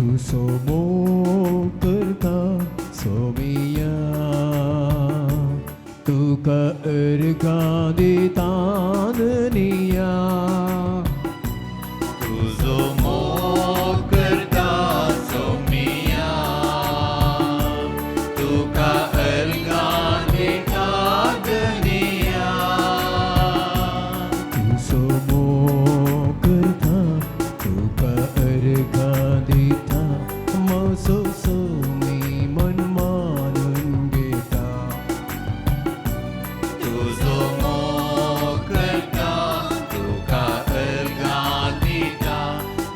सोमो करता सोमिया तुका अर्गा देताननिया तुझो मोग करता सोमिया तुका अर्गा देता दुनिया सोमो करता तुका अर्गा देता मसो सोमी मन मानून घेता तुझो मोग करता तुका अर्गा देता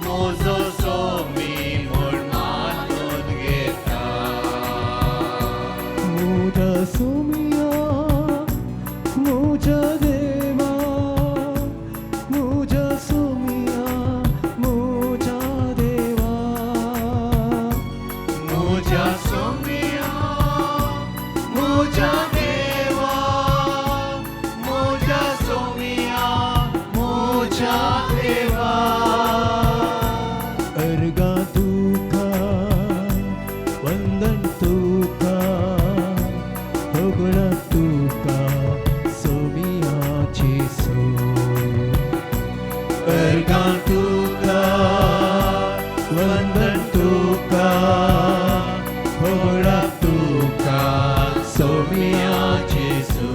मोजो सोमी म्हूण मानून घेता मोजा सोमिया मोजा देवा मोजा सोमिया मोजा देवा मोजा सोमिया मोजा देवा मोजा सोमिया मोजा देवा अर्गा तुका वंदन तुका होगळा तुका सोमियाची सो अर्गा तुका वंदन तुका होगळा तुका सोमियाची सो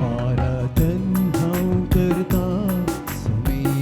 आराधन हांव करता सोमिया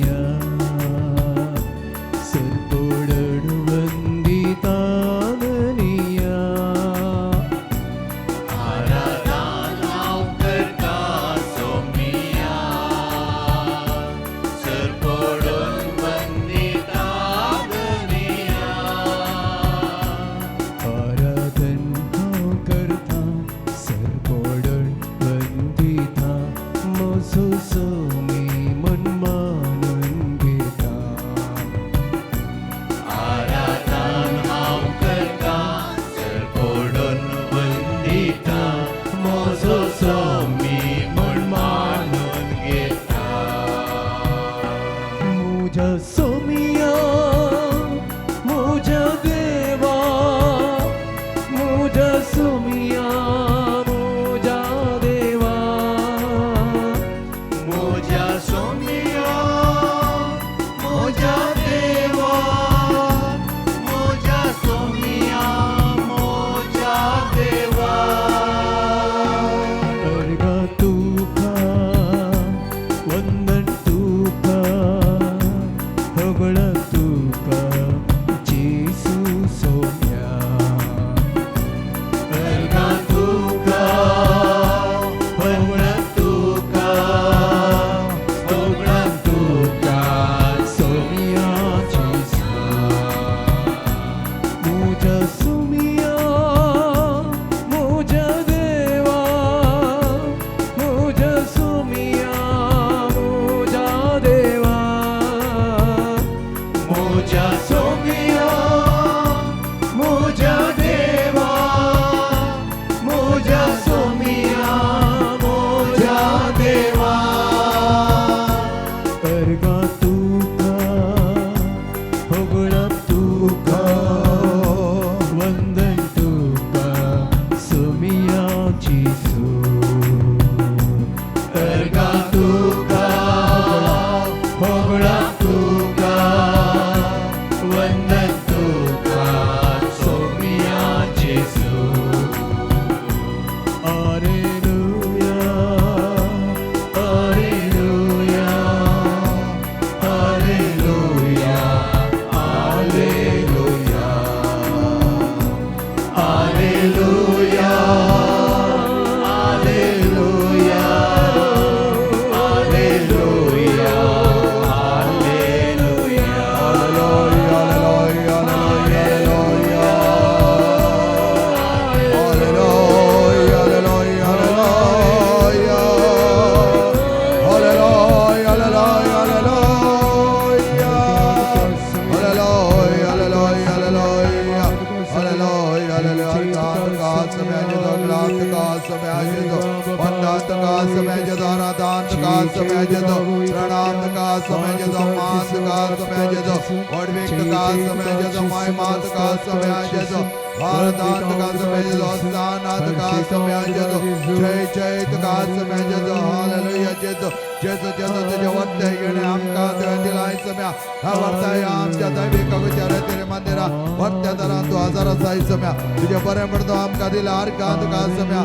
समय जेजो प्रणाम का समय जेजो मान का समय जेजो वडविक का समय जेजो महिमा का समय जेजो भारतांत का समय जेजो स्थानांत का समय जेजो जय जय का समय Jeju hallelujah Jeju Jeju Jeju तुझे वरते येणे आमका दिलाय समय हा वर्ताय आमच्या दैविक विचार तेरे मंदिरा वर्त्या दरा 2026 समय तुझे बरे पडतो आमका दिला अर्कांत का समय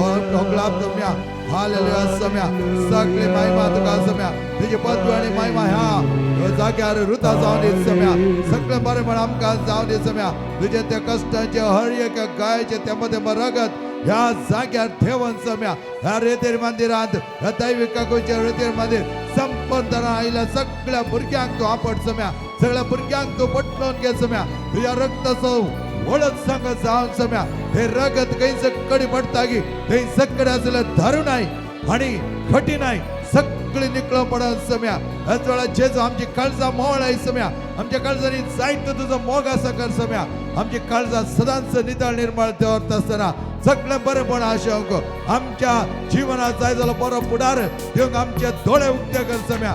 और प्रोग्राम समय हालेलुया समय सगळे महिमा तुका समय तुझे पद आणि महिमा ह्या जाग्यार रुता जावन दे समय सगळे बरे पण आमका जावन दे समय तुझे ते कष्टाचे हर एक गायचे त्यामध्ये मरगत ह्या जाग्यार ठेवून समय ह्या रेतेर मंदिरांत ह्या दैविक काकूच्या रेतेर मंदिर संपन्न आयल्या सगळ्या भुरग्यांक तू आपट समय सगळ्या भुरग्यांक तू पटलोन घे समय तुझ्या रक्ताचो ओळख सांगत जावन सम्या हे रगत काही कडी पडता की ते सगळे असले धरू नाही आणि फटी नाही सगळे निकळ पडत सम्या ह्याच वेळा जेजो आमची काळजा मोळ आहे सम्या आमच्या काळजानी जायत तुझं मोग असा कर सम्या आमची काळजा सदांच नितळ निर्मळ ठेवत असताना सगळे बरे पण आशा आमच्या जीवनात जाय झालं बरं पुढार देऊन आमचे डोळे उक्ते कर सम्या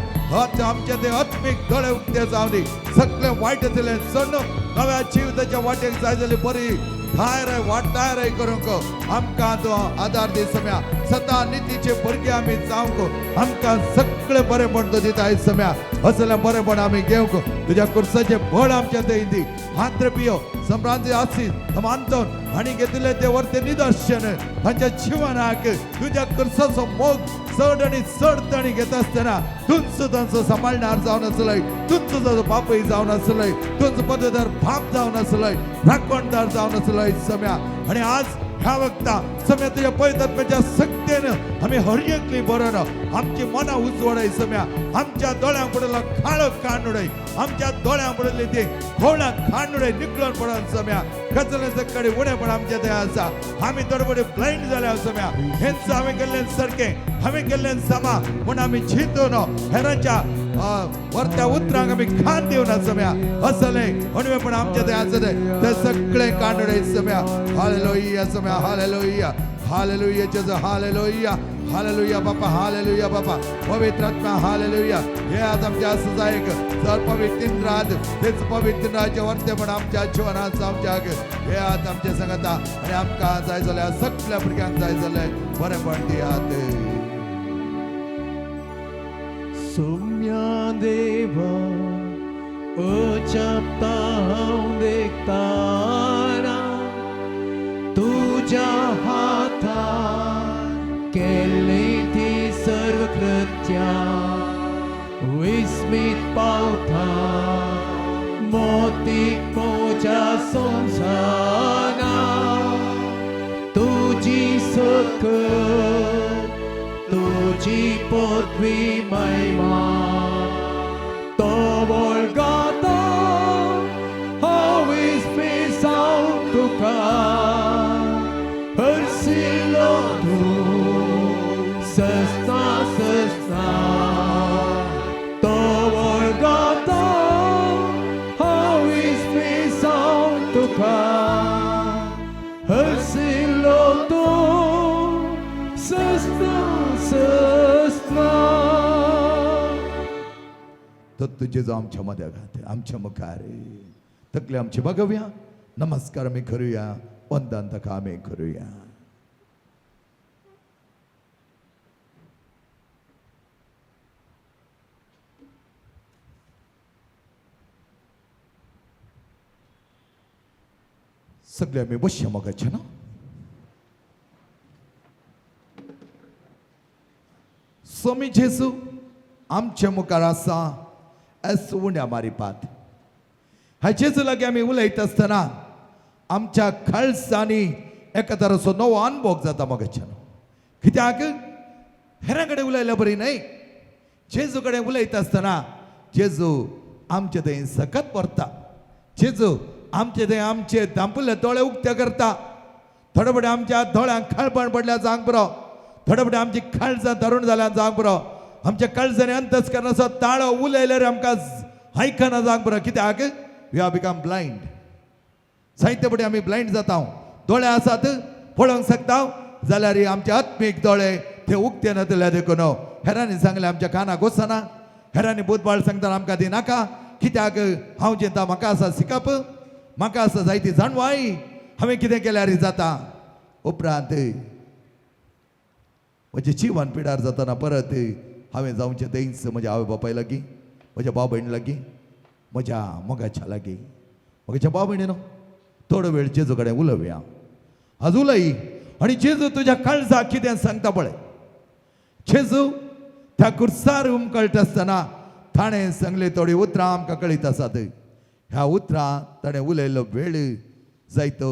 आमच्या ते आत्मिक डोळे उक्ते जाऊ दे सगळे वाईट दिले सण नव्या जीविताच्या वाटेक जाय झाली बरी ठायर वाटायर करूंक आमकां तो आधार दे सम्या सदा नितीचे भुरगे आमी जावंक आमकां सगळे बरे पण तो दिताय सम्या असले बरे पण आमी घेवंक तुझ्या कुर्साचे बळ आमच्या ते इंदी मात्र पियो संभ्रांती आसीत मानतोन आणि घेतले ते वरते निदर्शन तांच्या जीवनाक तुझ्या कुर्साचो मोग चड आणि चड ताणी घेत असताना तुमचं तांचो सांभाळणार जावन असलय तुमचो ताचो बापूय जावन असलय तुमचो पदवीधर बाप जावन असलय राखणदार जावन असलय सम्या आणि आज ह्या वक्ता सम्या तुझ्या पवित्रात्म्याच्या शक्तीनं आम्ही हरयेकली बरोन आमची मना उजवडाय सम्या आमच्या दोळ्यांक पडलो काळो कानुडय आमच्या दोळ्यांक पडले ते खोळा कानुडय निकळून पडन सम्या कचले सकडी उणे पण आमच्या ते आसा आम्ही तडबडे ब्लाइंड झाल्या सम्या हेच आम्ही केल्ले सारखे आम्ही केल्ले समा पण आम्ही चिंतून हेरांच्या वरत्या उतरांक आम्ही खान देऊन सम्या असले म्हणून पण आमच्या ते आसले ते सगळे कानुडय सम्या हालेलुया सम्या हालेलुया हालेलुया जेजो हालेलुया हालेलुया बापा हालेलुया बापा पवित्र आत्मा हालेलुया हे आज आमच्या सजायक जर पवित्र रात तेच पवित्र राजा वरते पण आमच्या जीवनात आमच्या हे आज आमच्या संगता आणि आमकां जाय जाल्यार सगळ्या भुरग्यांक जाय जाल्यार बरे पण दियात सौम्या देवा अचपता हांव देखताना तुझ्या हातान केल्ली ती सर्व कृत्या विस्मित पावता मोतीक मोच्या संसाना तुझी सकत तुझी पदवी महिमा तो वळगाता हांव विस्मीत जावन तुका हरसिल्लो तूं सस्ता सस्ता तो वळगाता हांव विस्मीत जावन तुका हरसिल्लो तूं सस्ता सस्ता तर तुझे जो आमच्या मध्ये घाते आमच्या मुखार तकले आमचे बघूया नमस्कार आम्ही करूया वंदन तका आम्ही करूया सगळे आम्ही बसया मोगाचे ना स्वामी जेजू आमच्या मुखार आसा एस उण्या मारी पात ह्या जेजू लागी आमी उलयत आसतना आमच्या खालसांनी एका तराचो नवो अनुभव जाता मोगाच्यान कित्याक हेरां कडेन उलयल्यार बरी न्हय जेजू कडेन उलयत आसतना जेजू आमचे थंय सकत व्हरता जेजू आमचे थंय आमचे धांपुल्ले दोळे उक्ते करता थोडे फुडें आमच्या दोळ्यांक खाळपण पडल्या जावंक बरो थोडे फुडें आमची काळजां धरून जाल्यार जावंक बरो आमच्या काळजांनी अंतस्करणाचो ताळो उलयल्यार आमकां आयकना जावंक बरो कित्याक वी आर बिकम ब्लायंड जायते फुडें आमी ब्लायंड जाता दोळे आसात पळोवंक शकता जाल्यार आमचे आत्मीक दोळे ते उक्तेन दिल्या देखून हेरांनी सांगले आमच्या कानाक वचना हेरांनी बुधबाळ सांगतना आमकां ती नाका कित्याक हांव चिंता म्हाका आसा सिकप म्हाका आसा जायती जाणवाई हांवें कितें केल्यार जाता उपरांत म्हजें जिवन पिडार जातना परत हांवें जावचें थंयच म्हज्या आवय बापाय लागीं म्हज्या भाव भयणी लागीं म्हज्या मोगाच्या लागीं मोगाच्या भाव भयणीनो थोडो वेळ जेजू कडेन उलोवया आज उलय आनी जेजू तुज्या काळजाक कितें सांगता पळय जेजू त्या कुर्सार उमकळटा आसतना ताणें सांगले थोडी उतरां आमकां कळीत आसात ह्या उतरां ताणें उलयल्लो वेळ जायतो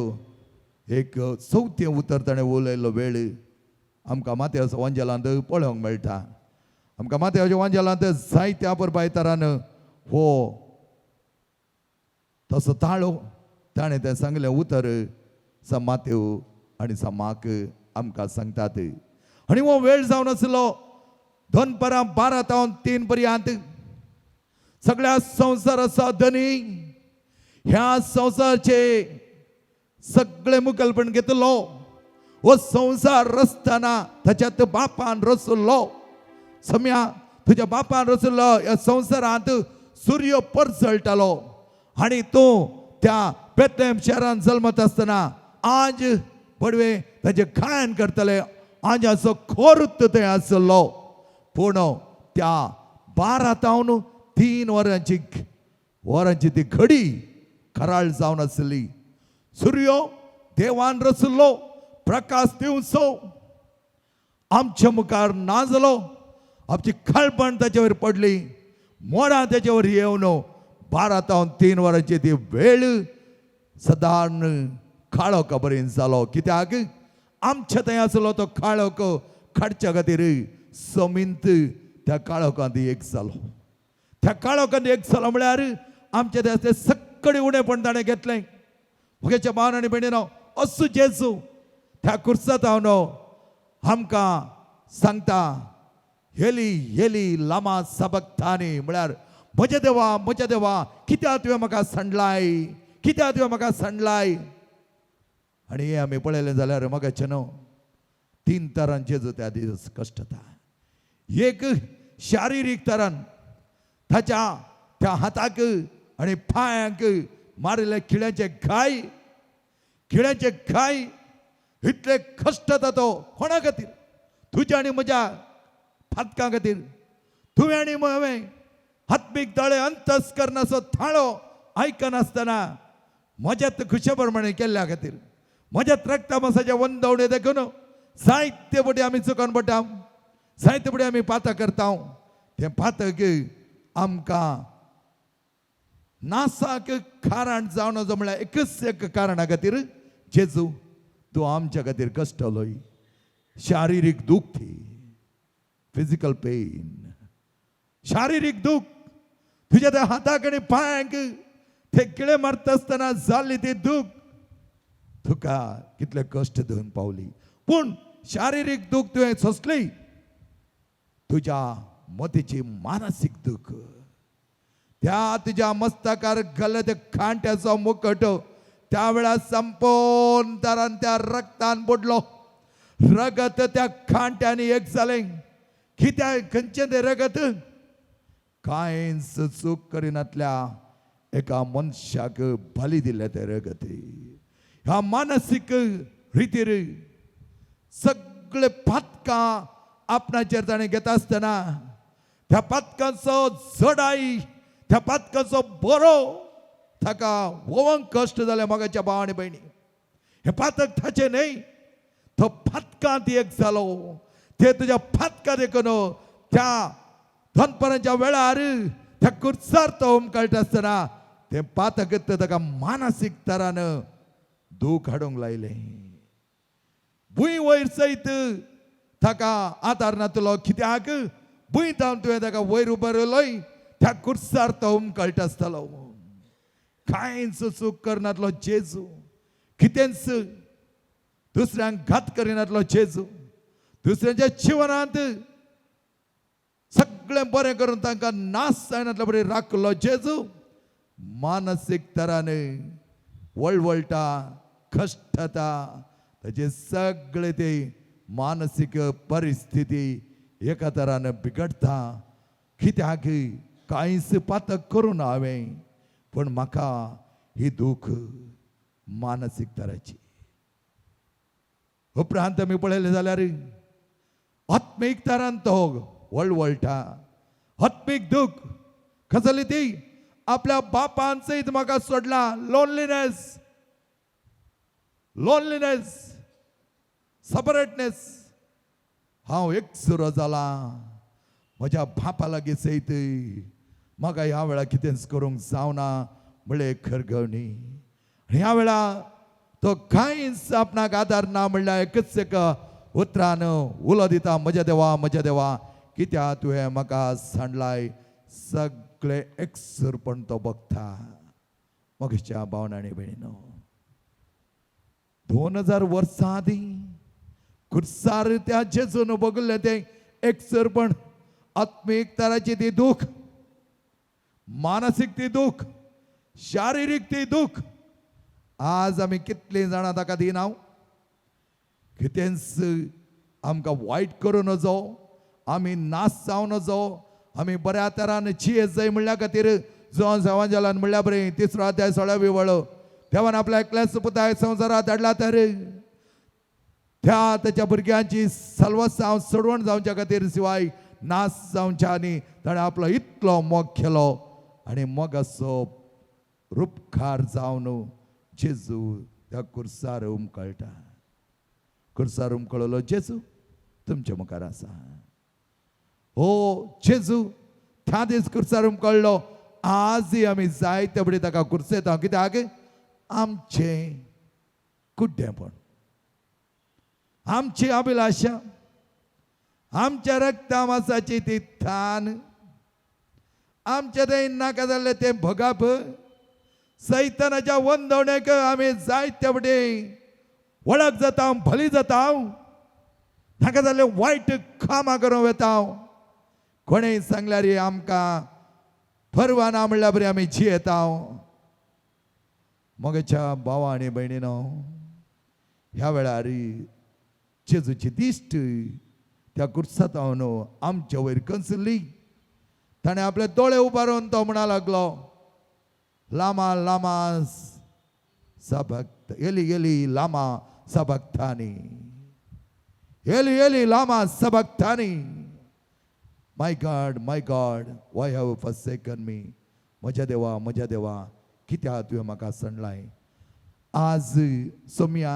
एक 4थें उतर ताणें उलयल्लो वेळ आमकां माथेवच्या वंजलांत पळोवंक मेळटा आमकां माथेवच्या वंजलांत जायत्या परबायतरान हो तसो ताळो ताणें तें सांगलें उतर माथेव आनी माक आमकां सांगतात आनी हो वेळ जावन आसलो 2:12 पर्यंत सगळ्या संवसार आसा धनी ह्या संवसाराचे सगळे मुखेलपण घेतलो हो संवसार रचतना ताच्यात बापान रचलो सम्या तुज्या बापान रचलो ह्या संवसारांत सूर्य परसळटालो आनी तूं त्या बेथलेम शहरांत जल्मत आसतना आज पडवे ताचे खायन करतले आजाचो खोर्त थंय आसलो पूण त्या 3 वरांची ती घडी खराळ जावन आसली सूर्य देवान रचलो प्रकाश दिवचो आमच्या मुखार ना जालो आमची खाळपण ताचे वयर पडली मोडां ताचे वयर येवन 3 वरांची ती वेळ सदां काळोखा पर्यंत जालो कित्याक आमच्या थंय आसलो तो काळोख काडच्या खातीर समिंत त्या काळोखांत एक जालो त्या काळोखांत एक जालो म्हळ्यार आमचे ते सक्कळे उणेपण ताणें घेतलें मुखेच्या भावान आनी भयणीनो असो जेजू त्या कुर्सात हांव आमकां सांगता हेली हेली लामा सबक्तानी म्हळ्यार म्हज्या देवा कित्याक तुवें म्हाका सांडलाय कित्याक तुवें म्हाका सांडलाय आनी हे आमी पळयलें जाल्यार मोगाचें न्हू 3 तरान जेजू त्या दीस कश्टता एक शारिरीक तरान ताच्या त्या हाताक आनी पांयांक मारिल्ले खिळ्याचे घाय इतले कश्ट जाता तो कोणा खातीर तुज्या आनी म्हज्या फातकां खातीर तुवें आनी हांवें हातबीक ताळे अंतस्करणाचो थाळो आयकनासतना म्हज्यात खुशे प्रमाणे केल्ल्या खातीर म्हज्यात रक्तमासाच्या वंदवणे देखून जायते फावटी आमी चुकोवन पडटा जायते फावटी आमी पातक करता तें पातक आमकां नासाक कारण जावन जो म्हळ्यार एकच एक कारणा खातीर जेजू तूं आमच्या खातीर कश्टलोय शारिरीक दुख फिजिकल पेन शारिरीक दुख तुज्या त्या हाताक आनी पांयांक ते किळे मारता आसतना जाल्ली ती दूख तुका कितले कश्ट देऊन पावली पूण शारिरीक दूख तुवें सोंसली तुज्या मतीची मानसीक दूख त्या तुज्या मस्तकार घाल्ले ते खांट्याचो मुकट त्या वेळार संपूर्ण तरान त्या रक्तान बुडलो रगत त्या खांट्यांनी एक जालें कित्याक खंयचें तें रगत कांयच चूक करिनातल्या एका मनशाक बली दिले ते रगत ह्या मानसीक रितीर सगळे पातकां आपणाचेर ताणें घेता आसतना त्या पातकांचो जडाई त्या पातकांचो बरो ताका वोवंक कश्ट जाले मोगाच्या भाव आनी भयणी हे पातक ताचें न्हय तो फातकांत एक जालो ते तुज्या फातकां देखून त्या दनपाराच्या वेळार त्या कुर्सार तो उमकळटा आसतना ते पातक ताका मानसीक तरान दूख हाडूंक लायलें भुंय वयर सयत ताका आदार नातलो कित्याक भुंय जावन तुवें ताका वयर उबारलोय त्या कुर्सार तो उमकळटा आसतालो कांयच चूक करनातलो जेजू कितेंच दुसऱ्यांक घात करिनातलो जेजू दुसऱ्यांच्या जिवनांत सगळें बरें करून तांकां नाश जायनातले बरें राखलो जेजू मानसीक तरान वळवळटा कश्ट जाता ताचे सगळे ते मानसीक परिस्थिती एका तरान बिगडता कित्याक कांयच पातक करून हांवें पण म्हाका ही दूख मानसीक तराची. उपरांत आमी पळयलें जाल्यार आत्मीक तरान तो वळवळटा. आत्मीक दूख कसली ती आपल्या बापान सयत म्हाका सोडला. Loneliness, loneliness, separateness. हांव एकसुरो जाला म्हज्या बापा लागीं सयत म्हाका ह्या वेळा कितेंच करूंक जावना म्हणलें खरगवणी. ह्या वेळा तो कांयच आपणाक आदार ना म्हणल्यार एकच एक उतरान उलो दिता, म्हज्या देवा कित्याक तुवें म्हाका सांडलाय. सगळे एकसुरपण तो बगता. मोगेच्या भावना आनी भयणीनो, 2000 वर्सां आदीं कुर्सार त्या जेजून बगले ते एकसुरपण, आत्मीक तराची ती दूख, मानसीक ती दूख, शारिरीक ती दूख. आज आमी कितलीं जाणां ताका दिना. कितेंच आमकां वायट करून नजो, आमी नाश जावन नजो, आमी बऱ्या तरान जियेत जाय म्हणल्या खातीर जो सेवांजलान म्हणल्या बरें 3रो अध्याय 16वी वळो देवान आपल्या एकल्याच पुताय संवसारांत धाडला तर त्या त्याच्या भुरग्यांची सल्वसांव सोडवण जावच्या खातीर शिवाय नाश जावच्या न्ही ताणें आपलो इतलो मोग केलो आनी मोगाचो रूपकार जावन जेजू त्या कुर्सार उमकळटा. कुर्सार उमकळलो जेजू तुमच्या मुखार आसा. हो जेजू त्या दीस कुर्सार उमकळलो. आजय आमी जायते बडी ताका कुर्सेता. कित्याक आमचें कुड्डेपण, आमची अभिलाषा, आमच्या रक्तामासाची ती थान, आमच्या थंय नाका जाल्ले ते भोगाप, सैतानाच्या वंदवणेक आमी जायते बडी वळख जाता, भली जाता, नाका जाल्ले वायट कामां करूं वेता. कोणेय सांगल्यार आमकां परवा ना म्हणल्यार बरी आमी जियेता. मोगेच्या भावा आनी भयणीनो, ह्या वेळार जेजूची दिश्ट त्या कुर्सात आमच्या वयर कंसली. ताणें आपले दोळे उबारून तो म्हणा लागलो, लामा लामा सबक्त एली एली लामा सबक्तानी, एली एली लामा सबक्तानी. My God why have forsaken me. म्हज्या देवा कित्याक तुवें म्हाका सांडलाय. आज सोम्या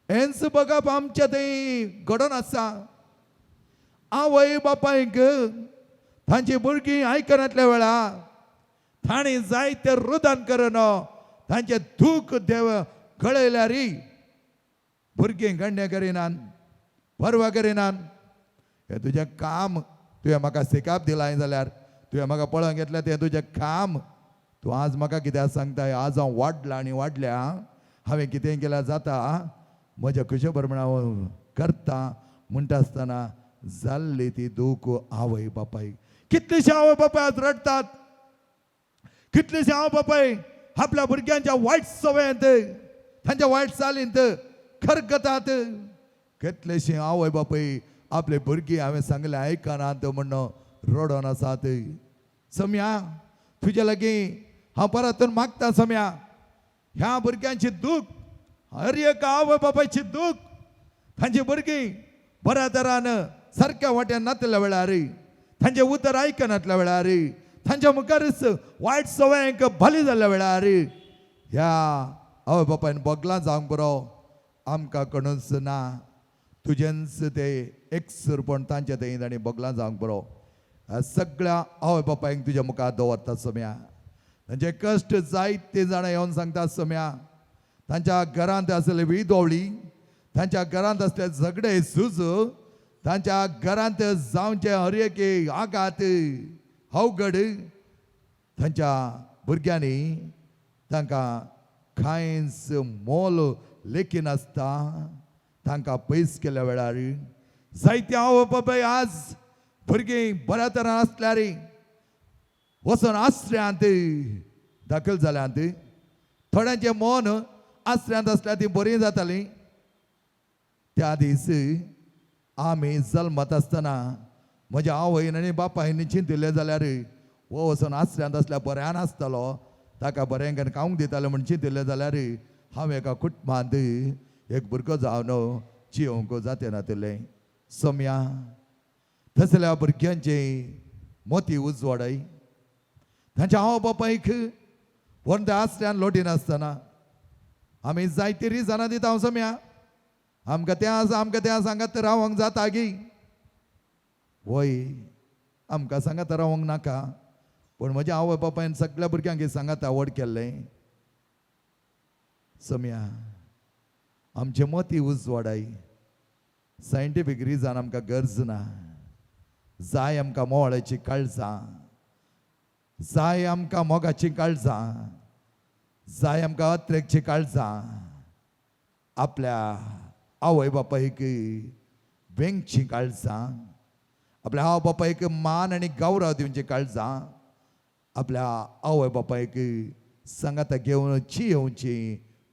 हेंच बघप आमच्या थंय घडोवन आसा. आवय बापायक तांची भुरगीं आयकनातल्या वेळार तांणी जायते रुदान करून तांचे दूख देव कळयल्यार भुरगीं गण्य करिनात, परवा करिनात. हें तुजें काम तुवें म्हाका शिकाप दिलाय जाल्यार तुवें म्हाका पळोवंक घेतलें तें तुजें काम. तूं आज म्हाका कित्याक सांगताय. आज हांव वाडला आनी वाडल्या हांवें कितें केल्यार जाता म्हज्या खुशे प्रमाणे हांव करता म्हणटा आसतना जाल्ली ती दूख आवय बापाय. कितलींशीं आवय बापाय आज रडटात. कितलींशीं आवय बापाय आपल्या भुरग्यांच्या वायट सवयेंत, तांच्या वायट चालींत खरगतात. कितलेशीं आवय बापाय आपले भुरगीं हांवें सांगलें आयकनात म्हणून रडोन आसात. सम्या तुजे लागीं हांव परतून मागता. सम्या ह्या भुरग्यांची दूख, हर एक आवय बापायची दूख, तांची भुरगीं बऱ्या तरान सारक्या वाट्यान नातल्या वेळार, तांचे उतर आयकनातल्या वेळार, तांच्या मुखारच वायट सवयेंक भली जाल्ल्या वेळार ह्या आवय बापायन बोगलां जावंक बरो आमकां कोणूच ना. तुजेंच ते एकसुरपण तांचे थंय तांणी बोगलां जावंक बरो सगळ्या आवय बापायक तुज्या मुखार दवरता. सम्या तांचे कश्ट जायते जाणां येवन सांगता. सम्या तांच्या घरांत आसले विधवळी, तांच्या घरांत असले झगडे झूज, तांच्या घरांत जावचे हर एक आघात अवघड, तांच्या भुरग्यांनी तांकां कांयच मोल लेखी नासता. तांकां पयस केल्या वेळार जायते आवय बापाय आज भुरगीं बऱ्या तरान आसल्यार वचून आश्रयांत दाखल जाल्यांत. थोड्यांचें मन आश्रयांत आसल्यार ती बरीं जातालीं. त्या दीस आमी जल्मात आसतना म्हज्या आवयन आनी बापायन चिंतिल्लें जाल्यार हो वचून आसऱ्यांत आसल्या बऱ्यान आसतलो ताका बरें करून खावंक दिताले म्हण चिंतिल्लें जाल्यार हांव एका कुटुंबांत एक भुरगो जावन जियोंक जाते नातलें सोम्या तसल्या भुरग्यांचे मोती उजवाडय तांच्या आवय बापायक व्हरून त्या आसऱ्यान लोटीन आसतना आमी जायती रिजानां दिता हांव सोम्या आमकां तें सांगात रावंक जाता गी वय आमकां सांगात रावंक नाका पण म्हज्या आवय बापायन सगळ्या भुरग्यांक सांगात आवड केल्लें सोम्या आमचे मोती उजवाडाय सायंटिफीक रिजन आमकां गरज ना जाय आमकां मोळाची काळजां जाय आमकां मोगाची काळजां जाय आमकां अत्रेकची काळजां आपल्या आवय बापायक वेंगची काळजां आपल्या आवय बापायक मान आनी गौरव दिवची काळजां आपल्या आवय बापायक सांगात घेवन जियोवची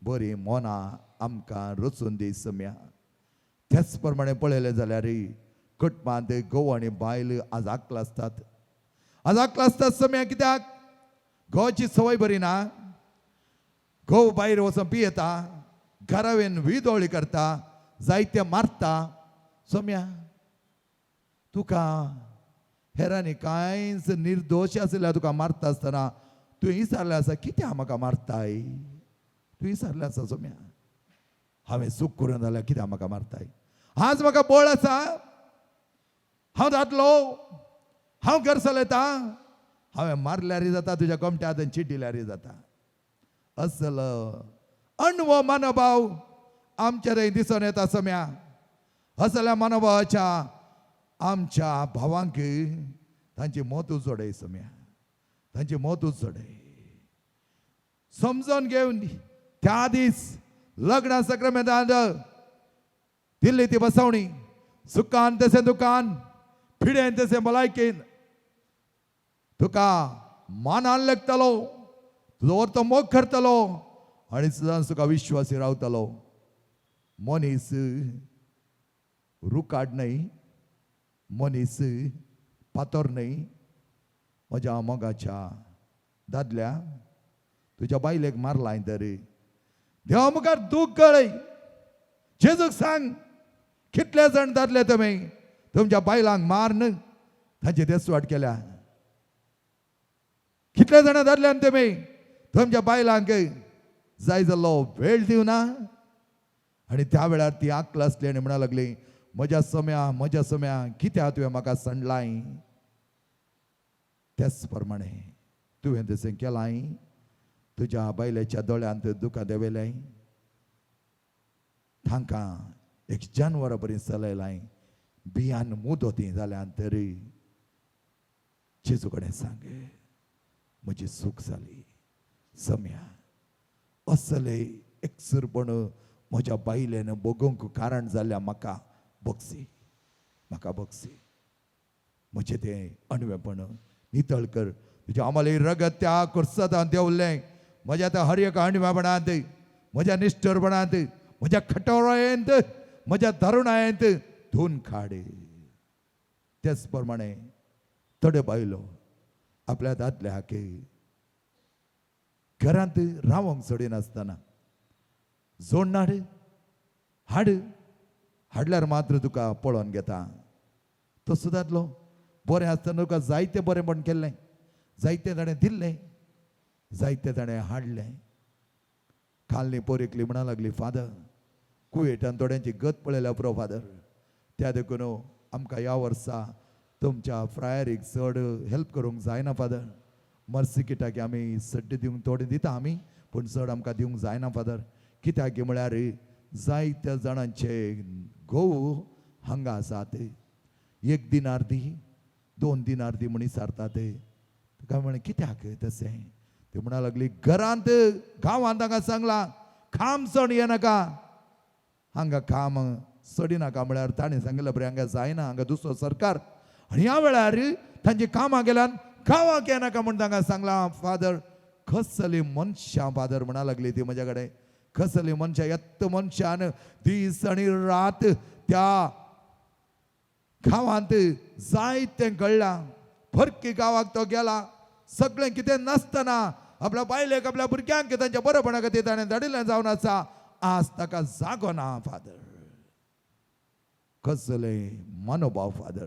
बरी मोनां आमकां रचून दी सोम्या त्याच प्रमाणे पळयलें जाल्यार कुटुंबांत घोव आनी बायल आज आकला आसतात सोम्या कित्याक घोवाची संवय बरी ना घोव भायर वचून पियेता घरावेन विदोळी करता जायते मारता सोम्या तुका हेरांनी कांयच निर्दोश आसल्यार तुका मारता आसतना तुवें विचारलें आसा कित्याक म्हाका मारताय तूं विचारलें आसा सोम्या हांवें चूक करून जाल्यार कित्याक म्हाका मारताय आज म्हाका बळ आसा हांव दादलो हांव घर चलयता हांवें मारल्यारय जाता तुज्या गोमट्यात चिड्डिल्यारय जाता असलो अणवो मनोभाव आमचे थंय दिसून येता सोम्या असल्या मनोभावाच्या आमच्या भावांक तांची मोत उजोडय सोम्या तांची मोत उजोडय समजून घेवन त्या दीस लग्ना सक्रामेंतांत दिल्ली ती बसवणी सुखान तशें दुखान पिडेन तशें भलायकेन तुका मानान लेखतलो तुजो अर्थ मोग करतलो आनी सदांच तुका विश्वासी रावतलो मनीस रुकाड न्हय मनीस पातोर न्हय म्हज्या मोगाच्या दादल्या तुज्या बायलेक मारला तर देवा मुखार दूख कळय जेजूक सांग कितले जाण दादले तुमी तुमच्या बायलांक मारन तांची देसवाट केल्या कितले जाण दादल्यान तुमी तुमच्या बायलांक जाय जाल्लो वेळ दिवना आनी त्या वेळार ती आकल आसली आनी म्हणा लागली म्हज्या सोम्या कित्याक तुवें म्हाका सांडलाय त्याच प्रमाणे तुवें तशें केलाय तुज्या बायलेच्या दोळ्यांत दुखां देवेलें तांकां एक जानवरा बरी चलयलाय बियान मुदोती जाल्या तरी जेजू कडेन सांग म्हजी चूक जाली सोम्या असले एकसरपण म्हज्या बायलेन भोगूंक कारण जाल्ल्या म्हाका बक्षी म्हजें तें अणवेपण नितळ कर तुज्या आमले रगत त्या कुर्सदांत देंवल्लें म्हज्या त्या हर एका अणवेपणांत म्हज्या निश्ठरपणांत म्हज्या खटोळेंत म्हज्या तरुणायेंत धुवन काड त्याच प्रमाणे थोड्यो बायलो आपल्या दादल्याक घरांत रावंक सोडिनासतना जोडनाड हाडल्यार मात्र तुका पळोवन घेता तसो दादलो बरें आसतना तुका जायतें बरेंपण केल्लें जायतें ताणें दिल्लें जायतें ताणें हाडलें कालनी पोरेकली म्हणा लागली फादर कुवेटान थोड्यांची गत पळयल्या पुरो फादर त्या देखून आमकां ह्या वर्सा तुमच्या फ्रायरीक चड हेल्प करूंक जायना फादर मर्सी कित्याक आमी सड्डे दिवंक थोडे दिता आमी पूण चड आमकां दिवंक जायना फादर कित्याक म्हळ्यार जायत्या जाणांचे घोव हांगा आसात 1 दिनार दी 2 दिनार दी म्हण विचारतात तुका म्हणे कित्याक तशें ती म्हणा लागली घरांत गांवांत हांगा सांगलां खाम चड येनाका हांगा काम सडिनाका म्हळ्यार ताणें सांगलें बरें हांगा जायना हांगा दुसरो सरकार आनी ह्या वेळार तांची कामां गेल्यान गांवांक येनाका म्हण तांकां सांगलां फादर कसली मनशां फादर म्हणा लागली ती म्हज्या कडेन कसली मनशां येत्त मनशान दीस आनी रात त्या गांवांत जायतें घडलां फरकी गांवाक तो गेला सगळें कितें नासतना आपल्या बायलेक आपल्या भुरग्यांक तांच्या बरोपणा खातीर ताणें धाडिल्लें जावन आसा आज ताका जागो ना फादर कसले मनोभाव फादर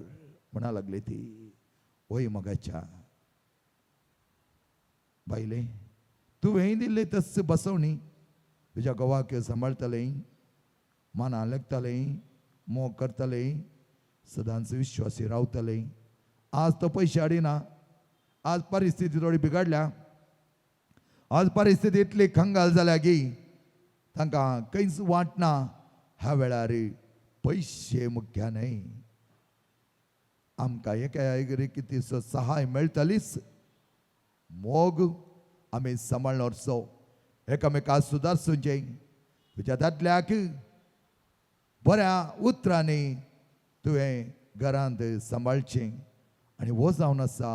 म्हणा लागली ती ओय मगाच्या बायले तुवें दिल्ले तस बसवणी तुज्या घोवाक सांबाळटलें माना लेखतलें मोग करतलें सदांच विश्वासी रावतलें आज तो पयशे हाडिना आज परिस्थिती थोडी बिगडल्या आज परिस्थिती इतली खंगाल जाल्या की तांकां खंयच वाटना ह्या वेळार पयशे मुख्य न्हय आमकां एका कितें सहाय मेळटलीच मोग आमी सांबाळून व्हरचो एकामेकाक सुदारचें तुज्या दादल्याक बऱ्या उतरांनी तुवें घरांत सांबाळचें आनी हो जावन आसा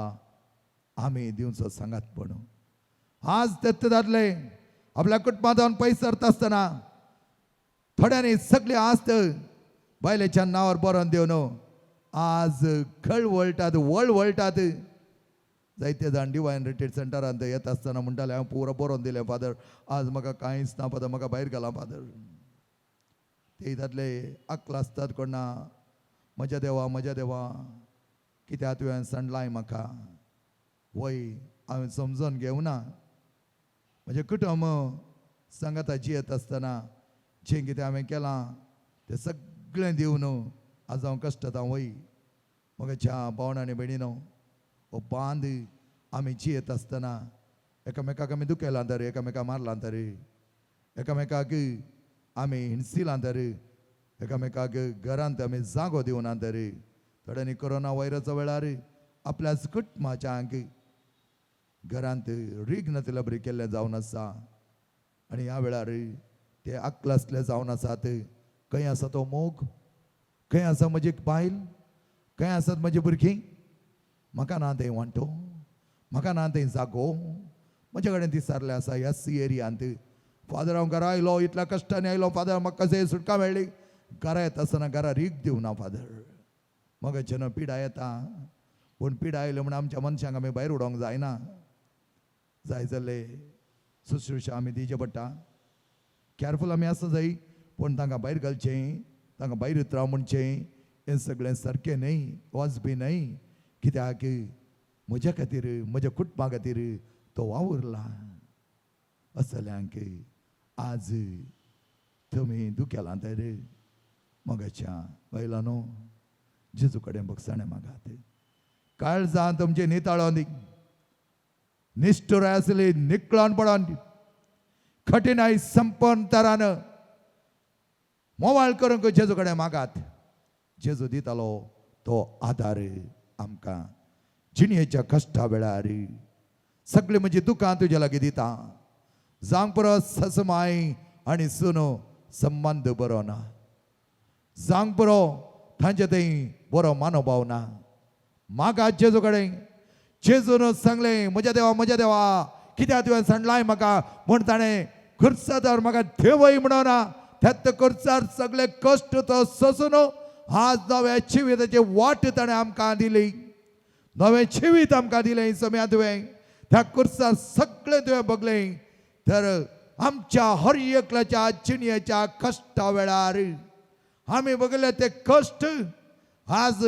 आमी दिवचो सांगातपण आज ते दादले आपल्या कुटुंबांत जावन पयस सरता आसतना थोड्यांनी सगळी आस्त बायलेच्या नांवार बरोवन दिवन आज खळ वळटात वळ वळटात जायते जाण डिवायन रिट्रीट सेंटरांत येत आसतना म्हणटाले हांव पुरो बरोवन दिलें फादर आज म्हाका कांयच ना फादर म्हाका भायर गेला फादर ते दादले आकला आसतात कोणा म्हज्या देवा कित्याक तुवें सांडलाय म्हाका वय हांवें समजून घेवना म्हजें कुटुंब सांगाता जियेत आसतना जें कितें हांवें केलां तें सगळें दिवन आज हांव कश्टांत वय म्हज्या भावण आनी भयणीनो हो बांद आमी जियेत आसतना एकामेकाक आमी दुखयलां तर एकामेकाक मारलां तर एकामेकाक आमी हिणसिलां तर एकामेकाक घरांत आमी जागो दिवना तर थोड्यांनी कोरोना व्हायरसा वेळार आपल्याच कुटुंबाच्यांक घरांत रिग्न बरी केल्लें जावन आसा आनी ह्या वेळार ते आकलासले जावन आसात खंय आसा तो मोग खंय आसा म्हजी बायल खंय आसात म्हजी भुरगीं म्हाका ना तें वांटो म्हाका ना तें जागो म्हजे कडेन ती सारले आसा ह्या सी एरियांत फादर हांव घरा आयलो इतल्या कश्टांनी आयलो फादर म्हाका कशें सुटका मेळ्ळी घरा येता आसतना घरा रीग दिवना फादर म्हाका जेन्ना पिडा येता पूण पिडा आयली म्हण आमच्या मनशांक आमी भायर उडोवंक जायना जाय जाल्ले शुश्रुशा आमी दिवचे पडटा कॅरफूल आमी आसा जाय पूण तांकां भायर घालचें तांकां भायर उतराव म्हणचें हें सगळें सारकें न्हय वाजबी न्हय कित्याक म्हज्या खातीर म्हज्या कुटुंबा खातीर तो वावुरला असल्यांक आज तुमी दुखेलां तर मोगाच्या बायलांनो जेजू कडेन बगसाणें मागात काळजां तुमचें निताळोन निश्ठुराय आसली निकळोन पडोन कठिनाय संपन तरान मोवाळ करूंक जेजू कडेन मागात जेजू दितालो तो आदार आमकां जिणेच्या कश्टा वेळार सगळीं म्हजी दुखां तुज्या लागीं दिता जावंक पुरो ससमाय आनी सुनो संबंद बरो ना जावंक पुरो तांचे थंय बरो मानोभाव ना म्हाका जेजू कडेन जेजून सांगलें म्हज्या देवा कित्याक तुवें सांडलाय म्हाका म्हूण ताणें खुर्सादार म्हाका देवय म्हणना त्यात खुर्सार सगळे कश्ट तो सोसून आज नव्या जिविताची वाट ताणें आमकां दिली नवें जिवीत आमकां दिलें सम्या तुवें त्या खुर्सार सगळें तुवें बगलें तर आमच्या हर एकल्याच्या जिणेच्या कश्टा वेळार आमी बगले ते कश्ट आज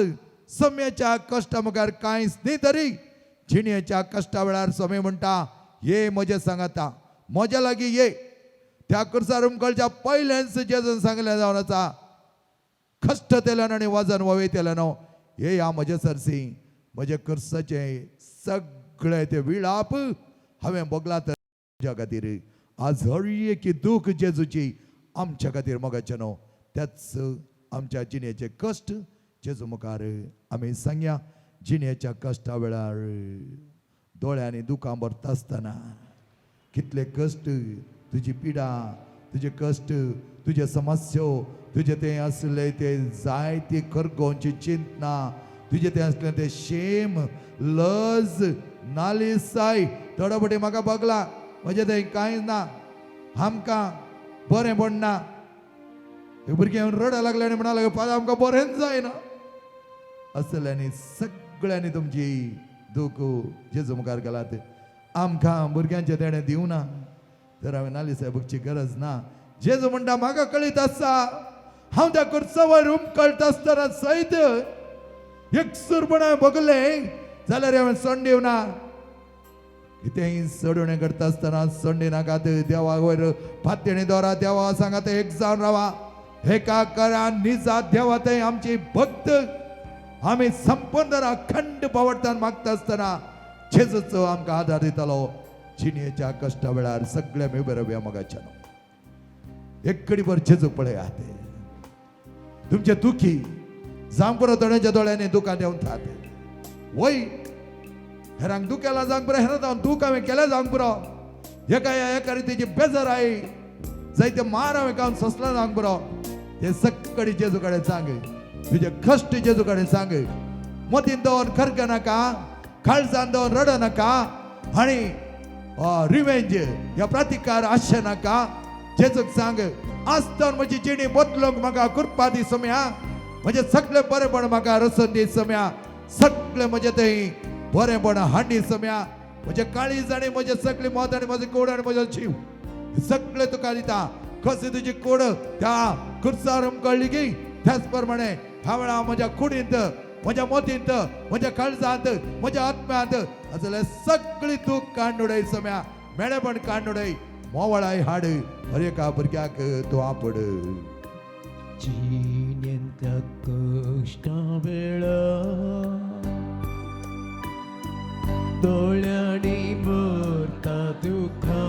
सम्याच्या कश्टा मुखार कांयच न्ही तरी जिणेच्या कश्टा वेळार समय म्हणटा ये म्हजे सांगाता म्हज्या लागीं ये त्या खुर्सार उमकळच्या पयलेंच जेजून सांगलें जावन आसा कश्ट तेल्यान आनी वजन ववयतेलें न्हू ये या म्हजे सरसी म्हजे खुर्साचे सगळे ते विळाप हांवें बगला तर तुज्या खातीर आज हर एक दूख जेजूची आमच्या खातीर मोगाचें न्हू त्याच आमच्या जिणेचे कश्ट जेजू मुखार आमी सांगया जिणेच्या कश्टा वेळार दोळ्यांनी दुखां भरता आसतना कितले कश्ट तुजी पिडा तुजे कश्ट तुजे समस्यो तुजे तें आसले ते जायते खरगोवची चिंतना तुजे तें आसलें तें शेम लज नालिसाय थोडो फावटी म्हाका बगला म्हजें थंय कांयच ना आमकां बरें पडना भुरगें रडा लागले आनी म्हणा लागले फादर आमकां बरेंच जायना असल्यानी सगळ्यांनी तुमची दूख जेजू मुखार घालात. आमकां भुरग्यांचे देणें दिवना तर हांवें नाली साहेबाची गरज ना. जेजू म्हणटा म्हाका कळीत आसा हांव त्या खुर्सा वयर कळटा आसतना सयत एक सुरपणां बगले जाल्यार हांवें सोंड दिवना. कितेंय सोडून करता आसतना सोंडी नाकात. देवा वयर फातणी दवरा. देवा सांगात एक जावन रावा. एका करा निजा देवा थंय आमची भक्त आमी संपूर्ण अखंड पावडतान मागता आसतना जेजूचो आमकां आदार दितालो. जिणेच्या कश्टा वेळार सगळे आमी उबे रावया मोगाच्यान. एक कडी भर जेजू पळयात. तुमचे दुखी जावंक पुरो दोळ्यांच्या दोळ्यांनी दुकां देंवन थात. वय हेरांक दूख केला जावंक पुरो हेरां जावन दूख हांवें केलें जावंक पुरो. एका रितीची बेजार आई जायते मार हांवें खावन सोंसला जावंक पुरो. ते सगळे जेजू कडेन सांग. तुजे कश्ट जेजू कडेन सांग. मतीन दवरून खरक नाका. काळजान दवरून रड नाका. आनी रिवेंज ह्या प्रतिकार आशे नाका. जेजूक सांग आसतना म्हजी जिणी बदलूंक म्हाका कृपा दी सम्या. म्हणजे सगळे बरेपण म्हाका रसन दी सम्या. सगळे म्हजे थंय बरेपण हांडी सम्या. म्हजे काळीज आनी म्हजे सगळी मोद आनी म्हजे कोड आनी म्हजो जीव सगळे तुका दिता. कशी तुजी कोड त्या खुर्सार कळली की त्याच प्रमाणे ह्या वेळा म्हज्या कुडींत म्हज्या मोतींत म्हज्या काळजांत म्हज्या आत्म्यांत जाल्यार सगळी दूख काडून उडय सम्या. मेळेपण काडून उडय. मोवळाय हाड हर एका भुरग्याक तूं आपड. जिण्यांतल्या कश्टा वेळा दोळ्यांनी भरता दुखां.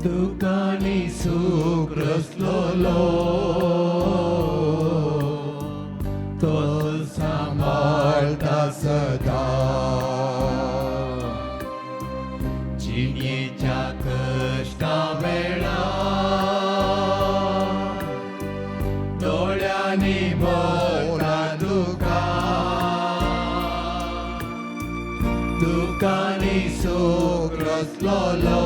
दुखांनी सूख रसलोलो तो सांबाळटा सदा. जिणेच्या कश्टा वेळा दोळ्यांनी भरता दुखां. दुखांनी सूख रसलोलो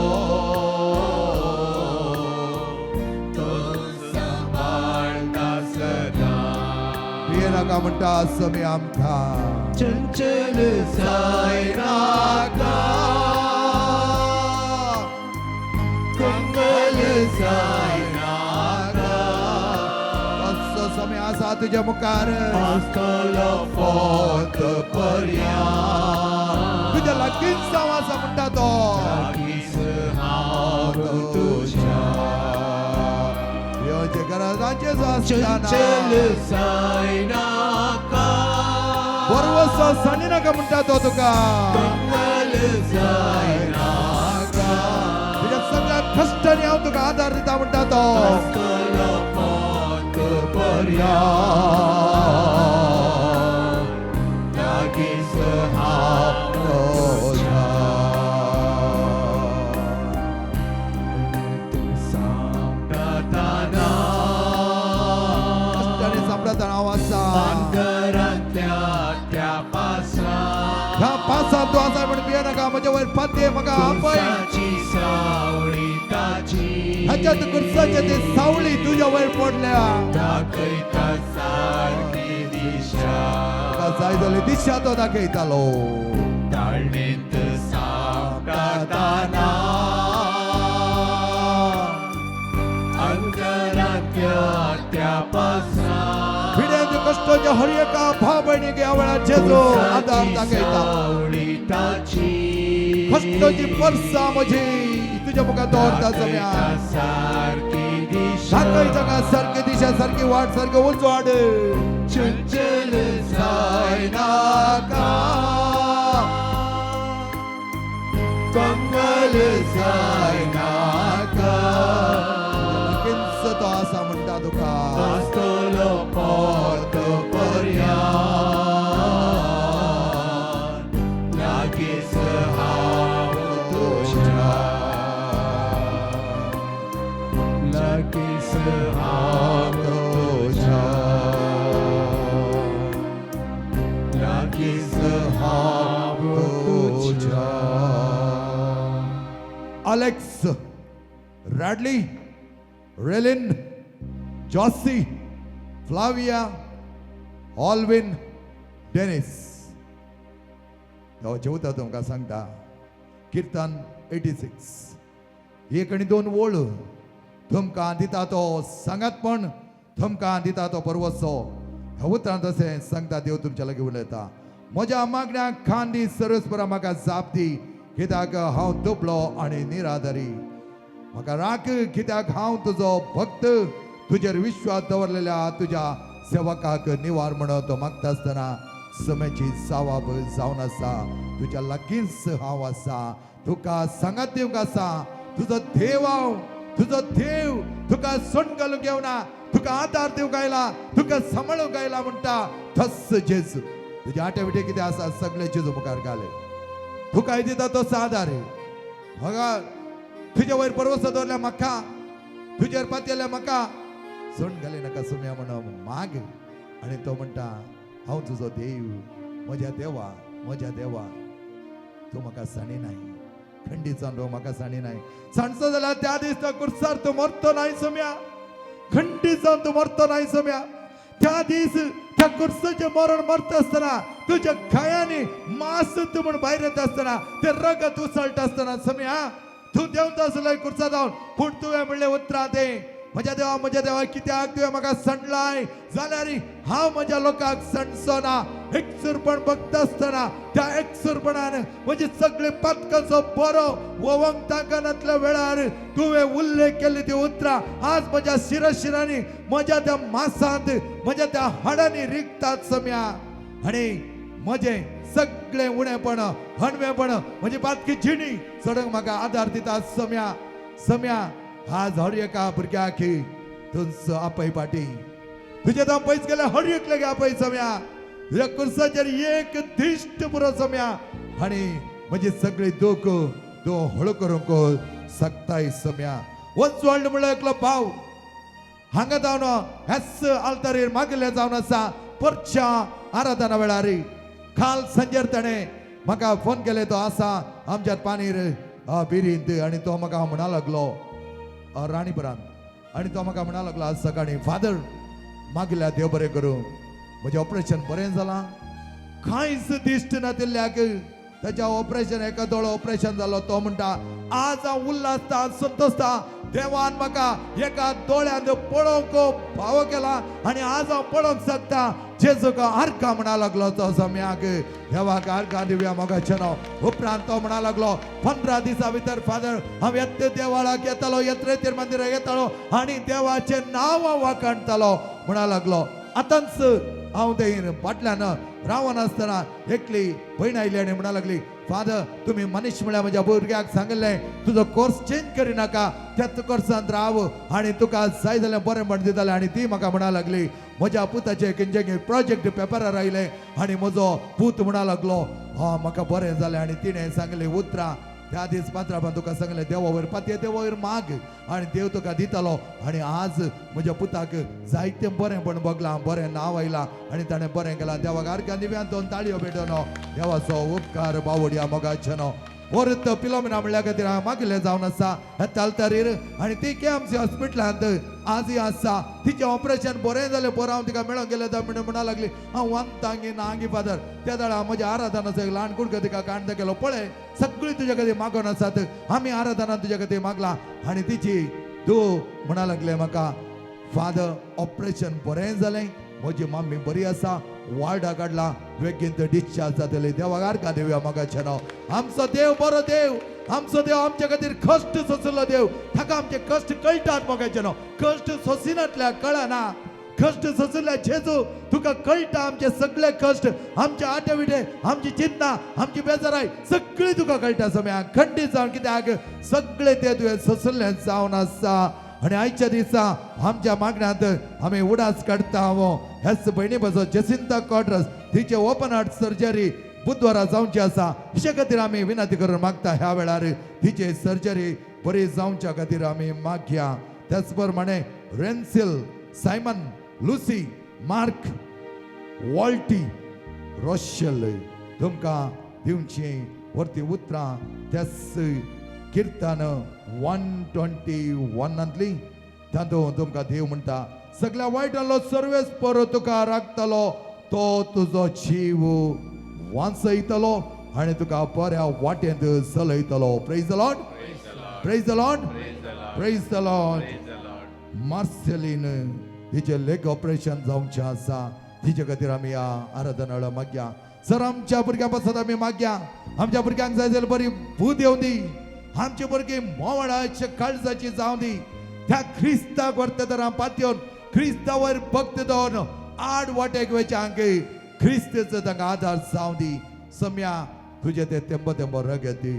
नाका म्हणटा समी आमकां चंचल सायनाका कंगल सायनाका. असो समय आसा तुज्या मुखार आसतलो फोत पर्याय. तुज्या लागीं जावं आसा म्हणटा तो. लागींच हांव तुज्या देवाचे गरजांचे जो आसतना चंचल सायनाका बरवसो साणी नाका म्हणटा तो तुका. कंगल सायनाका तुज्या सगळ्या कश्टांनी हांव तुका आदार दिता म्हणटा तो. आसतलो फोत पर्याय. लागींच हांव तुज्या सांप्रताना कश्टांनी सांबाळताना हांव आसा. अंतरांतल्या त्या पासां ह्या पासार तूं आसा म्हण भिये नाका. म्हज्या वयर फाते म्हाका आपय. कुर्साची सावळी ताची हाच्यात कुर्साचे ते सावळी तुज्या वयर पडल्या. दाखयता सारकी दिशा. तुका जाय जाल्यार दिशा तो दाखयतालो. ताळणेंत सांप्रताना अंतरांतल्या त्या पासां भिड्याच्या कश्टाच्या हर एका भाव भयणीक ह्या वेळार जेजू आदार दाखयता. सावळी ताची कश्टाची परसा म्हजी तुज्या मुखार दवरता सम्या. सारकी दिशा. दाखय ताका सारकी दिशा सारकी वाट सारकी उजवाड. चंचल सायनाका कंगल सायनाका किंच तो आसा म्हणटा तुका. आसतलो फोत पर्याय. लागींच हांव तुज्या. लागींच हांव तुज्या. लागींच हांव तुज्या. Alex, Radley, Relin, Jossie, Flavia Alvin Dennis तो जेवता तुमकां सांगता कीर्तन 86 एक आनी दोन वळ तुमकां दिता तो सांगात पण तुमकां दिता तो परवसो ह्या उतरांत अशें सांगता देव तुमच्या लागीं उलयता म्हज्या मागण्याक खांदी सर्वस्परा म्हाका जाप दी कित्याक हांव दुबळो आनी निराधारी म्हाका राख कित्याक हांव तुजो भक्त तुजेर विश्वास दवरलेल्या तुज्या सेवकाक निवार म्हणून तो मागता आसतना समयाची सावाब जावन आसा तुज्या लागींच हांव आसा तुका सांगात दिवंक आसा तुजो देव हांव तुजो देव तुका सोंड घालूंक येवना तुका आदार दिवंक आयला तुका सांबाळूंक आयला म्हणटा थस जेजू तुज्या आटेविटे कितें आसा सगळे जेजू मुखार घाले तुका दिता तो आदार म्हाका तुज्या वयर परवसो दवरल्या म्हाका तुजेर पातयल्या म्हाका सोंड घाली नाका सुम्या म्हणून माग आनी तो म्हणटा हांव तुजो देव म्हज्या देवा तू म्हाका साणी नाही खंडी जावन म्हाका साणी नाही सांजचो जाल्यार त्या दीस त्या कुर्सार तू मरतो नाही सोम्या खंडी जावन तू मरतो नाही सोम्या त्या दीस त्या कुर्साचे मरण मरता आसतना तुज्या खायांनी मांस तू म्हण भायर येता आसतना ते रगत उसळटा आसतना सोम्या तू देंवता आसलो कुर्सा जावन पूण तुवें म्हणलें उतरां दे म्हज्या देवा कित्याक तुवें म्हाका संडलाय जाल्यार हांव म्हज्या लोकांक संडचो ना एकसुरपण बगता आसतना त्या एकसुरपणान म्हजी सगळी पातकांचो बरो वोवंक ताकनातल्या वेळार तुवें उल्लेख केल्ली ती उतरां आज म्हज्या शिरशिरांनी म्हज्या त्या मांसांत म्हज्या त्या हाडांनी रिगतात सम्या आनी म्हजें सगळें उणेपण हणवेपण म्हजी पातकी जिणी चडक म्हाका आदार दिता सम्या आज हर एका भुरग्याक तुज आपय पाटी तुजे तो पयस गेले हर एक लेगे आपय सम्या तुज्या कुर्साचेर एक दिश्ट पुरो सम्या आनी म्हजी सगळी दूख तूं हळू करूंक सकताय सम्या वच व्हडलो म्हणलो एकलो भाव हांगा जावन हेच आल्तारीर मागिल्लें जावन आसा परच्या आराधना वेळार काल सांजेर ताणें म्हाका फोन केले तो आसा आमच्या पानीर बिरींत आनी तो म्हाका म्हणा लागलो राणीपुरांत आनी तो म्हाका म्हणा लागलो आज सकाळी फादर मागल्या देव बरें करूं म्हजें ऑपरेशन बरें जालां कांयच दिश्ट नातिल्ल्याक त्याच्या ऑपरेशन एका दोळो ऑपरेशन जालो तो म्हणटा आज हांव उल्हासता संतोषता देवान म्हाका एका दोळ्यान पळोवंक फावो केला आनी आज हांव पळोवंक शकता जेजूक आर्का म्हणा लागलो तो सम्याक देवाक आर्का दिवया मोगाचें नांव उपरांत तो म्हणा लागलो 15 दिसां भितर फादर हांव येते देवाळाक येतालो येत्रेतीर मंदिराक येतालो आनी देवाचें नांव हांव वाखाणटालो म्हणा लागलो आतांच हांव थंय फाटल्यान रावन आसतना एकली भयण आयली आनी म्हणा लागली फादर तुम्ही मनीस म्हळ्यार म्हज्या भुरग्याक सांगिल्लें तुजो कोर्स चेंज करिनाका त्याच कोर्सांत राव आनी तुका जाय जाल्यार बरें म्हण दितालें आनी ती म्हाका म्हणा लागली म्हज्या पुताचे खंयचे प्रोजेक्ट पेपरार आयले आनी म्हजो पूत म्हणा लागलो म्हाका बरें जालें आनी तिणें सांगलें उतरां त्या दीस पात्रांत तुका सांगलें देवा वयर पातये देवा वयर माग आनी देव तुका दितालो आनी आज म्हज्या पुताक जायतें बरेंपण बगलां बरें नांव आयलां आनी ताणें बरें केलां देवाक आर्का दिव्यान 2 ताळयो भेटोनो देवाचो उपकार बावड्या मोगाचेनो परत पिलोमिना म्हणल्या खातीर हांवें मागिल्लें जावन आसा हे तालतारीर आनी ती KMC हॉस्पिटलांत आजय आसा तिचें ऑपरेशन बरें जालें बरो हांव तिका मेळोंक गेलें तर म्हणा लागली हांव वांगतांगी नांगी फादर त्या दाडा म्हज्या आराधनाचो एक ल्हान कुडको तिका काणता केलो पळय सगळीं तुजे खातीर मागोन आसात आमी आराधना तुजे खातीर मागला आनी तिची तूं म्हणा लागलें म्हाका फादर ऑपरेशन बरें जालें म्हजी मम्मी बरी आसा वार्डा काडला बेगीन डिस्चार्ज जातली देवाक आर्का दिवया मोगाचें नांव आमचो देव बरो देव आमचो देव आमचे खातीर कश्ट सोंसिल्लो देव ताका आमचे कश्ट कळटात मोगाचें नांव कश्ट सोंसिनातल्या कळना कश्ट सोंसिल्ल्या जेजू तुका कळटा आमचे सगळे कश्ट आमचे आटेविटे आमची चिंता आमची बेजाराय सगळी तुका कळटा सम्या खंडीत जावन कित्याक सगळे ते तुवें सोंसिल्लें जावन आसा आनी आयच्या दिसा आमच्या मागण्यांत आमी उडास काडटा हेच भयणी बसो जसिंता कॉड्रस तिचे ओपन हार्ट सर्जरी बुधवारा जावची आसा हेचे खातीर आमी विनंती करून मागता ह्या वेळार तिचे सर्जरी बरी जावच्या खातीर आमी मागया त्याच प्रमाणे Rencil Simon Lucy Mark Walty Rochelle तुमकां दिवची वरती उतरां त्याच कीर्तन 121 तातूंत तुमकां देव म्हणटा सगळ्या वाईटांलो सर्वेस पर तुका राखतलो तो तुझो जीव वाचयतलो आणि तुका बऱ्या वाटेंत चलयतलो praise the Lord praise the Lord praise the Lord Marceline तिचे लेग ऑपरेशन जावचे आसा तिचे खातीर आमी आराधनाळा मागया सर आमच्या भुरग्यां पासत आमी मागया आमच्या भुरग्यांक जाय जाल्यार बरी भूत येवं दी आमची भुरगीं मोवळाचे काळजाची जावं दी त्या क्रिस्ताक वर्तदारां पातयेवन क्रिस्ता वयर भक्त दवरून आड वाटेक वेचांक क्रिस्ताचो तांकां आदार जावं दी सम्या तुजे ते तेंबो तेंबो रग येती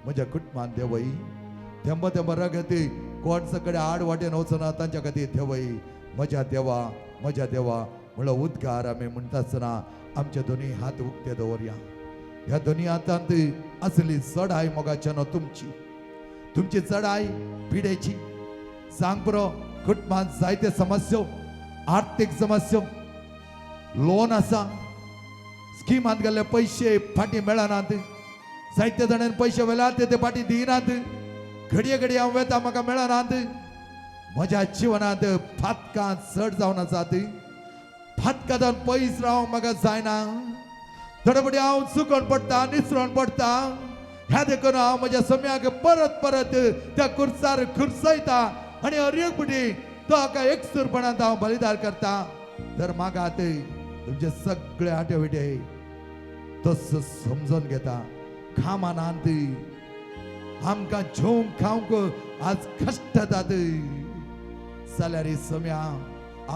म्हज्या कुटुंबान देवई तेंबो तेंबो रग येती कोण सगळे आड वाटेन वचना तांच्या खातीर देवई म्हज्या देवा म्हणलो उद्गार आमी म्हणटा आसतना आमचे दोनी हात उक्ते दवरया ह्या दोनी हातांत असली चढाई मोगाच्या न्हू तुमची चढाई पिडेची सांग पुरो कुटुंबांत जायते समस्यो आर्थीक समस्यो लोन आसा स्किमांत गेल्ले पैसे फाटी मेळनात जायते जाणांनी पैसे वेल्यात ते फाटी दिनात घडये घडये हांव वेता म्हाका मेळनात म्हज्या जिवनांत फातकां चड जावन आसात फातकां जावन पयस रावंक म्हाका जायना थोडे हांव चुकोवन पडटा निसरून पडटा ह्या देखून हांव म्हज्या सम्याक परत परत त्या खुर्सार खुर्सयता आनी हर एक फुटी तो हाका एकसुरपणांत हांव बलिदार करता तर मागात तुमचे सगळे आटेविटे तस समजून घेता खामानांत आमकां जेवंक खावंक आज कश्ट जातात जाल्यार सम्या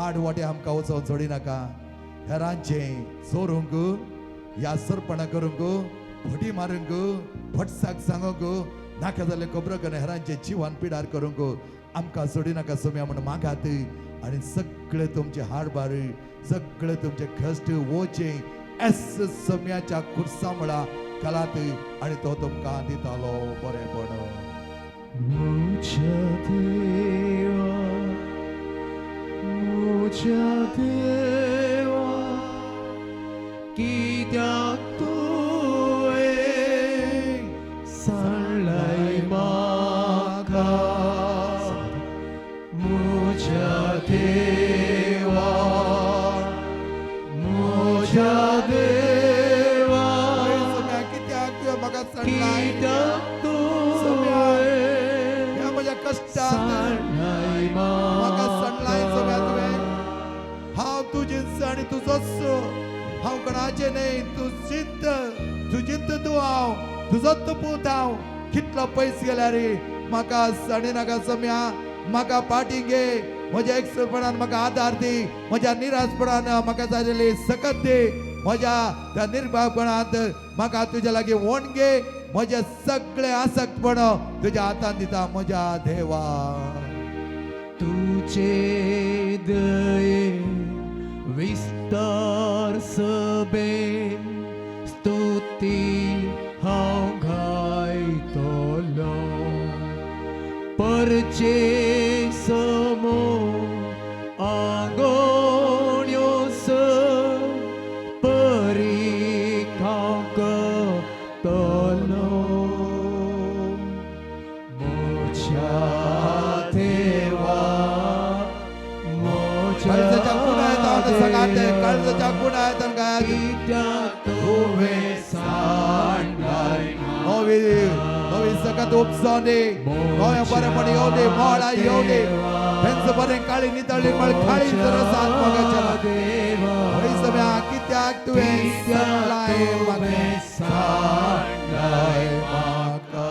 आड वाटे आमकां वचोंक सोडी नाका हेरांचे चोरूंक या सरपणां करूंक फटी मारूंक फटसाक सांगूंक नाका जाल्यार खबरो करून हेरांचे जिवान पिडार करूंक आमकां सोडी नाका सम्या म्हण मागात आनी सगळे तुमचे हाडबार सगळे तुमचे कश्ट वोचे एस सम्याच्या खुर्सा मुळा कलात आनी तो तुमकां दितालो बरेपण मुझ्या देवा कित्याक तुवें सांडलाय म्हाका मुझ्या देवा कित्याक तुवें म्हाका सांडलाय कित्याक तुवें ह्या म्हज्या कश्टांत सांडलाय म्हाका सांडलाय सम्या तुवें हांव तुजेच आनी तुजोच हांव कोणाचें न्हय तूं जिंत तूं हांव तुजोच पूत हांव कितलो पयस गेल्यार म्हाका साडी नाका सम्या म्हाका पाटी घे म्हज्या एकसुरपणान म्हाका आदार दी म्हज्या निराशपणान म्हाका जालेली सकत दी म्हज्या त्या निर्भायपणांत म्हाका तुज्या लागीं वण घे म्हजे सगळे आसक्तपण तुज्या हातांत दिता म्हज्या देवा तुझे दये विस्तार सबेन स्तुती हांव गायतलो परचे समोर आगोण्यो परीख हांव करतलो म्हज्या देवा काळजाच्या गुणायतान सगाते काळजाच्या गुणायतान कित्याक तुवें सांडलाय नवी सकत उपसोने गोंया बरेपण येवं दी मोळा येवं दी तेंच बरें काळी नितळी म्हळ खाळी रसात मोगाच्या हय सम्या कित्याक तुवें सांडलाय म्हाका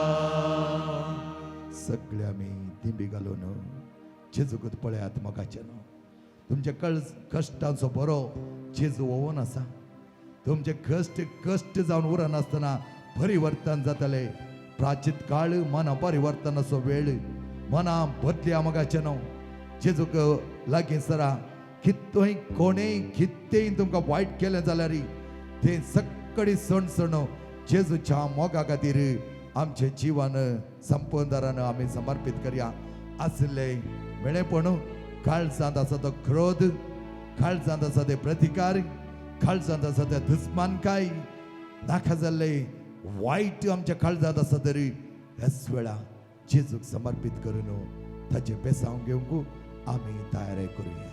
सगळे आमी दिंबी घालून जेजूकूच पळयात मोगाचे न्हू तुमचे कश्टांचो बरो जेजू ओवून आसा तुमचे कश्ट जावन उरन आसतना परिवर्तन जातले प्राचीत काळ मना परिवर्तनाचो वेळ मना बदल्या मोगाचे न्हू जेजूक लागीं सरा कितोय कोणेय कितेंय तुमकां वायट केलें जाल्यार तें सगळी सण जेजूच्या मोगा खातीर आमचे जीवन संपदारान आमी समर्पित करया आसले वेळेपण काळजांत आसा तो क्रोध काळजांत आसा ते प्रतिकार काळजांत आसा ते दुस्मानकाय नाका जाल्ले वायट आमच्या काळजांत आसा तरी ह्याच वेळा जेजूक समर्पित करून ताचे बेसांव घेवंक आमी तयारी करूया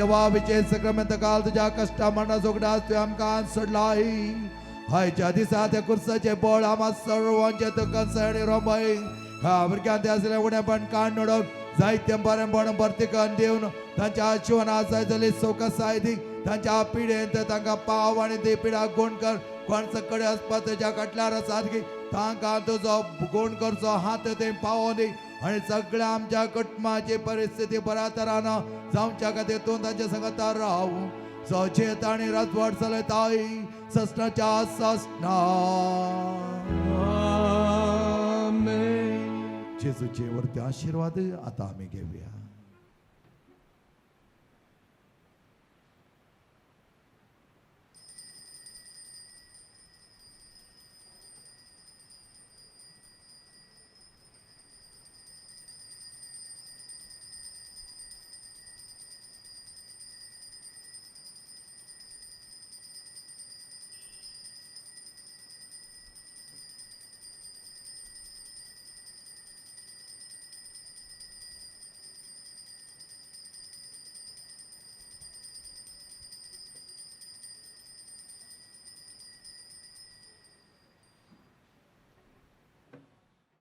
देवा विचे संक्रमित काल तुझ्या कष्टा मना जोगडास तू आमकां सोडलाई हायच्या दिसा त्या कुर्साचे बळ आम्हा सर्वांचे कंसणी रोंबय ह्या भुरग्यांचे असले उणेपण काण नडोक जायते बरेपण भरतिकन दिवन तांच्या जीवनात जाय जाली सोकसाय दी तांच्या पिढेंत तांकां पाव आनी ती पिढा गुण कर कोण सकडे असपा तुज्या कटल्यार सादगी तांकां तुजो गुण करचो हात ते पावो दी आणि सगळ्या आमच्या कुटुंबाची परिस्थिती बऱ्या तरान जावच्या खातीर तूं तांच्या संगतार राव सचेत आणि रजवट चलयताय सस्नाच्या सस्ना जेजूचे वरती आशीर्वाद आता आम्ही घेऊया.